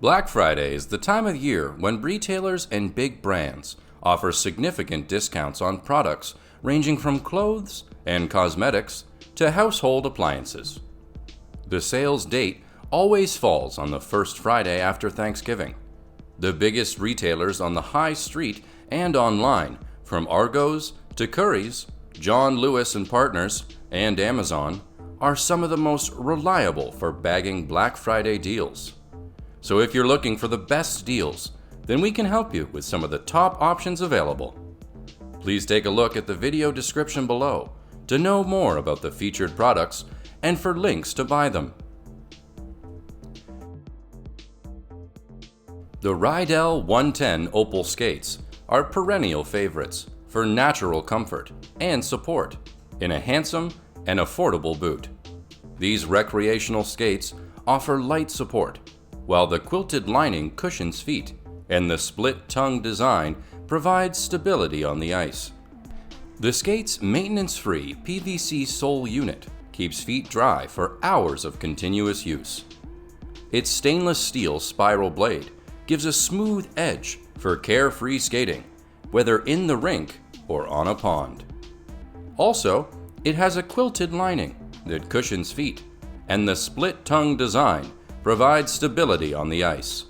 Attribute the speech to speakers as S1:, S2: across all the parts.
S1: Black Friday is the time of year when retailers and big brands offer significant discounts on products ranging from clothes and cosmetics to household appliances. The sales date always falls on the first Friday after Thanksgiving. The biggest retailers on the high street and online, from Argos to Currys, John Lewis and Partners, and Amazon, are some of the most reliable for bagging Black Friday deals. So if you're looking for the best deals, then we can help you with some of the top options available. Please take a look at the video description below to know more about the featured products and for links to buy them. The Riedell 110 Opal skates are perennial favorites for natural comfort and support in a handsome and affordable boot. These recreational skates offer light support, while the quilted lining cushions feet and the split tongue design provides stability on the ice. The skate's maintenance-free PVC sole unit keeps feet dry for hours of continuous use. Its stainless steel spiral blade gives a smooth edge for carefree skating, whether in the rink or on a pond. Also, it has a quilted lining that cushions feet, and the split tongue design provides stability on the ice.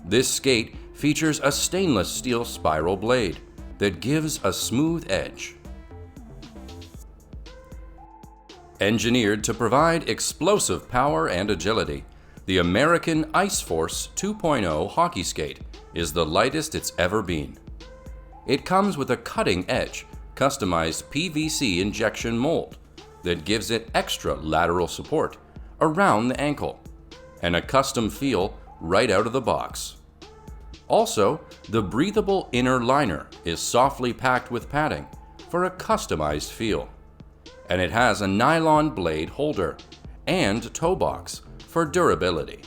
S1: This skate features a stainless steel spiral blade that gives a smooth edge. Engineered to provide explosive power and agility, the American Ice Force 2.0 hockey skate is the lightest it's ever been. It comes with a cutting-edge, customized PVC injection mold that gives it extra lateral support around the ankle and a custom feel right out of the box. Also, the breathable inner liner is softly packed with padding for a customized feel, and it has a nylon blade holder and toe box for durability.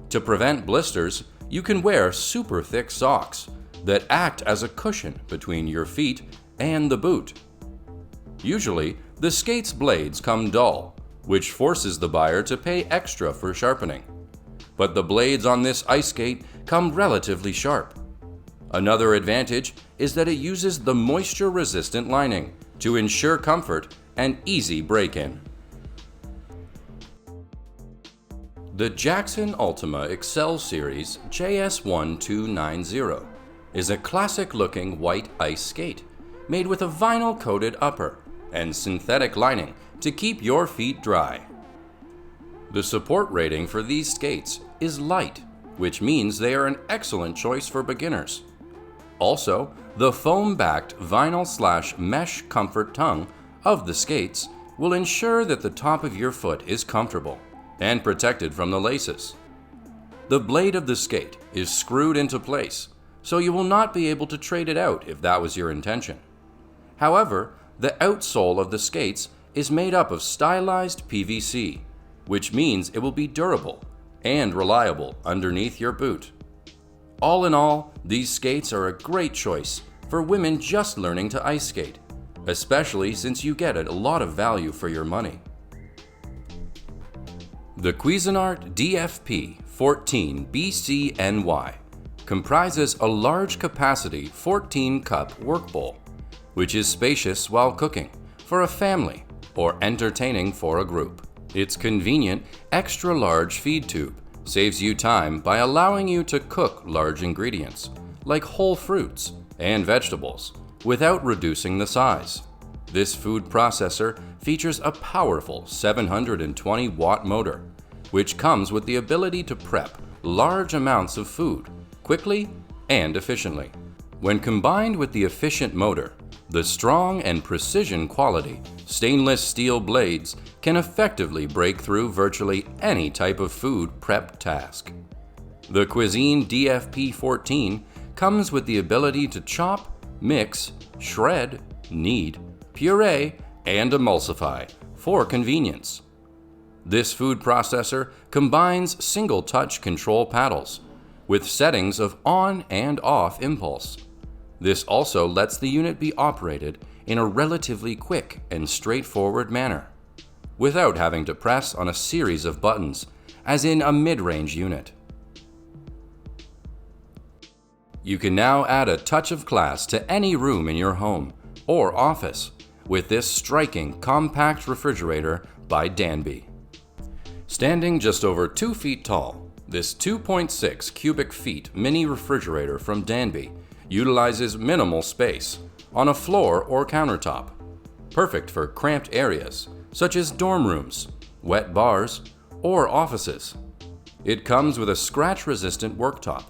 S1: To prevent blisters, you can wear super thick socks that act as a cushion between your feet and the boot. Usually, the skate's blades come dull, which forces the buyer to pay extra for sharpening. But the blades on this ice skate come relatively sharp. Another advantage is that it uses the moisture-resistant lining to ensure comfort and easy break-in. The Jackson Ultima Excel Series JS1290 is a classic-looking white ice skate made with a vinyl-coated upper and synthetic lining to keep your feet dry. The support rating for these skates is light, which means they are an excellent choice for beginners. Also, the foam-backed vinyl/mesh comfort tongue of the skates will ensure that the top of your foot is comfortable and protected from the laces. The blade of the skate is screwed into place, so you will not be able to trade it out if that was your intention. However, the outsole of the skates is made up of stylized PVC, which means it will be durable and reliable underneath your boot. All in all, these skates are a great choice for women just learning to ice skate, especially since you get a lot of value for your money. The Cuisinart DFP-14BCNY comprises a large-capacity 14-cup work bowl, which is spacious while cooking for a family or entertaining for a group. Its convenient, extra-large feed tube saves you time by allowing you to cook large ingredients, like whole fruits and vegetables, without reducing the size. This food processor features a powerful 720-watt motor, which comes with the ability to prep large amounts of food quickly and efficiently. When combined with the efficient motor, the strong and precision quality stainless steel blades can effectively break through virtually any type of food prep task. The Cuisinart DFP-14 comes with the ability to chop, mix, shred, knead, puree, and emulsify for convenience. This food processor combines single-touch control paddles with settings of on and off impulse. This also lets the unit be operated in a relatively quick and straightforward manner, without having to press on a series of buttons, as in a mid-range unit. You can now add a touch of class to any room in your home or office with this striking compact refrigerator by Danby. Standing just over 2 feet tall, this 2.6 cubic feet mini refrigerator from Danby utilizes minimal space on a floor or countertop, perfect for cramped areas such as dorm rooms, wet bars, or offices. It comes with a scratch-resistant worktop,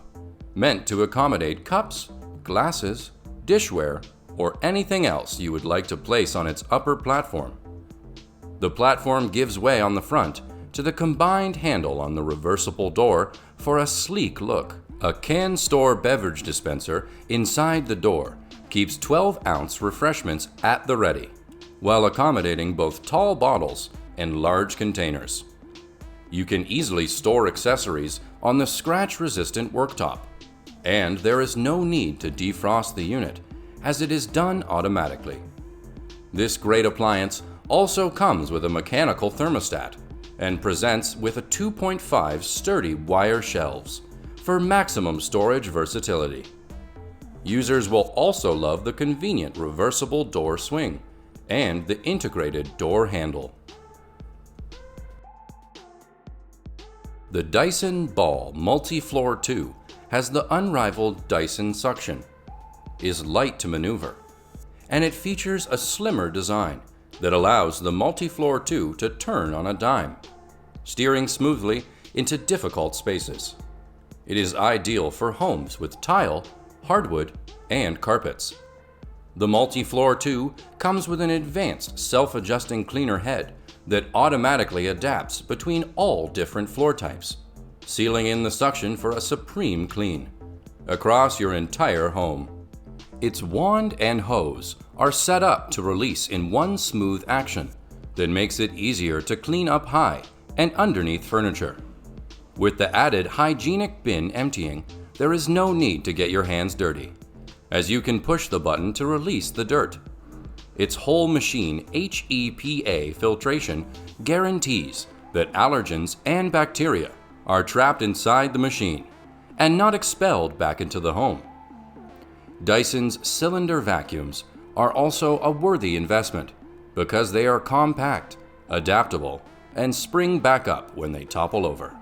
S1: meant to accommodate cups, glasses, dishware, or anything else you would like to place on its upper platform. The platform gives way on the front to the combined handle on the reversible door for a sleek look. A can store beverage dispenser inside the door keeps 12-ounce refreshments at the ready, while accommodating both tall bottles and large containers. You can easily store accessories on the scratch-resistant worktop, and there is no need to defrost the unit, as it is done automatically. This great appliance also comes with a mechanical thermostat and presents with a 2.5 sturdy wire shelves for maximum storage versatility. Users will also love the convenient reversible door swing and the integrated door handle. The Dyson Ball Multi-Floor 2 has the unrivaled Dyson suction, is light to maneuver, and it features a slimmer design that allows the Multi-Floor 2 to turn on a dime, steering smoothly into difficult spaces. It is ideal for homes with tile, hardwood, and carpets. The Multi-Floor 2 comes with an advanced self-adjusting cleaner head that automatically adapts between all different floor types, sealing in the suction for a supreme clean across your entire home. Its wand and hose are set up to release in one smooth action that makes it easier to clean up high and underneath furniture. With the added hygienic bin emptying, there is no need to get your hands dirty, as you can push the button to release the dirt. Its whole machine HEPA filtration guarantees that allergens and bacteria are trapped inside the machine and not expelled back into the home. Dyson's cylinder vacuums are also a worthy investment because they are compact, adaptable, and spring back up when they topple over.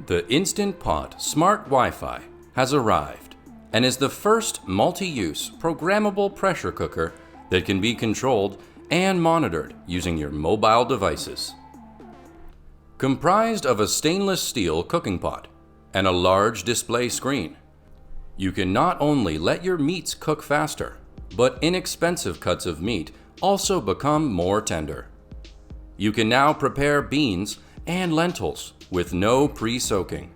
S1: The Instant Pot Smart Wi-Fi has arrived and is the first multi-use programmable pressure cooker that can be controlled and monitored using your mobile devices. Comprised of a stainless steel cooking pot and a large display screen, you can not only let your meats cook faster, but inexpensive cuts of meat also become more tender. You can now prepare beans and lentils with no pre-soaking,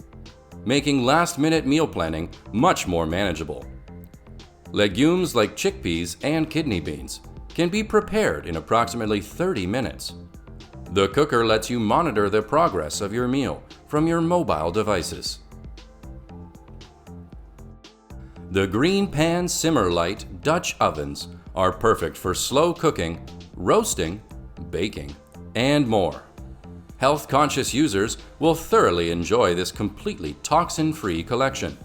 S1: making last-minute meal planning much more manageable. Legumes like chickpeas and kidney beans can be prepared in approximately 30 minutes. The cooker lets you monitor the progress of your meal from your mobile devices. The GreenPan Simmer-Lite Dutch ovens are perfect for slow cooking, roasting, baking, and more. Health-conscious users will thoroughly enjoy this completely toxin-free collection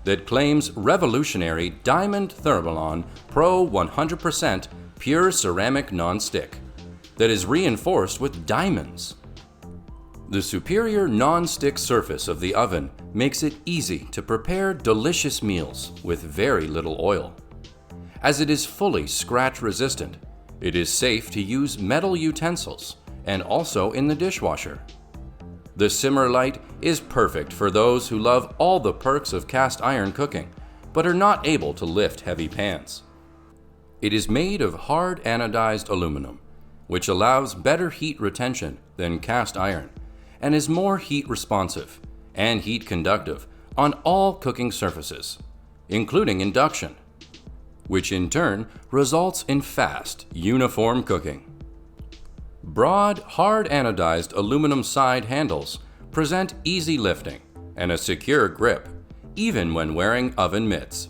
S1: that claims revolutionary Diamond Thermalon Pro 100% pure ceramic non-stick that is reinforced with diamonds. The superior non-stick surface of the oven makes it easy to prepare delicious meals with very little oil. As it is fully scratch-resistant, it is safe to use metal utensils and also in the dishwasher. The Simmer-Lite is perfect for those who love all the perks of cast iron cooking but are not able to lift heavy pans. It is made of hard anodized aluminum, which allows better heat retention than cast iron and is more heat responsive and heat conductive on all cooking surfaces, including induction, which in turn results in fast, uniform cooking. Broad, hard anodized aluminum side handles present easy lifting and a secure grip, even when wearing oven mitts.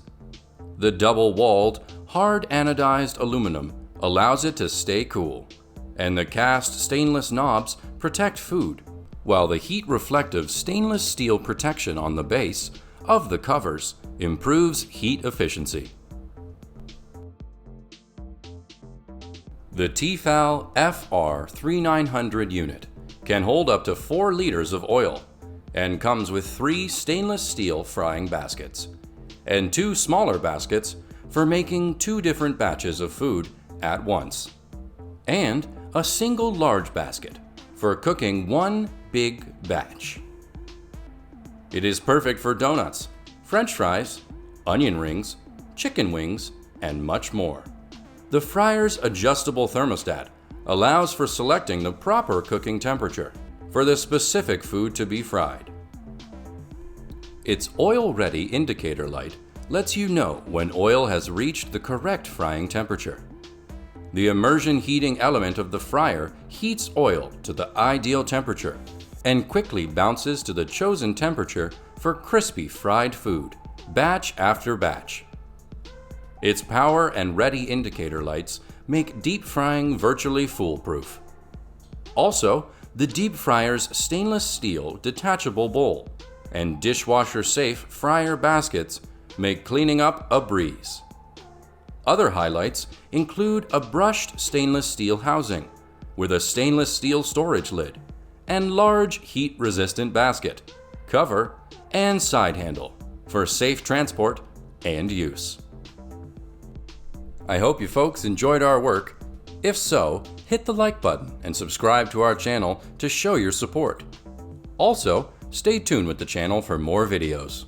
S1: The double-walled, hard anodized aluminum allows it to stay cool, and the cast stainless knobs protect food, while the heat-reflective stainless steel protection on the base of the covers improves heat efficiency. The T-fal FR3900 unit can hold up to 4 liters of oil and comes with 3 stainless steel frying baskets and 2 smaller baskets for making 2 different batches of food at once, and a single large basket for cooking 1 big batch. It is perfect for donuts, French fries, onion rings, chicken wings, and much more. The fryer's adjustable thermostat allows for selecting the proper cooking temperature for the specific food to be fried. Its oil-ready indicator light lets you know when oil has reached the correct frying temperature. The immersion heating element of the fryer heats oil to the ideal temperature and quickly bounces to the chosen temperature for crispy fried food, batch after batch. Its power and ready indicator lights make deep frying virtually foolproof. Also, the deep fryer's stainless steel detachable bowl and dishwasher-safe fryer baskets make cleaning up a breeze. Other highlights include a brushed stainless steel housing with a stainless steel storage lid and large heat-resistant basket, cover, and side handle for safe transport and use. I hope you folks enjoyed our work. If so, hit the like button and subscribe to our channel to show your support. Also, stay tuned with the channel for more videos.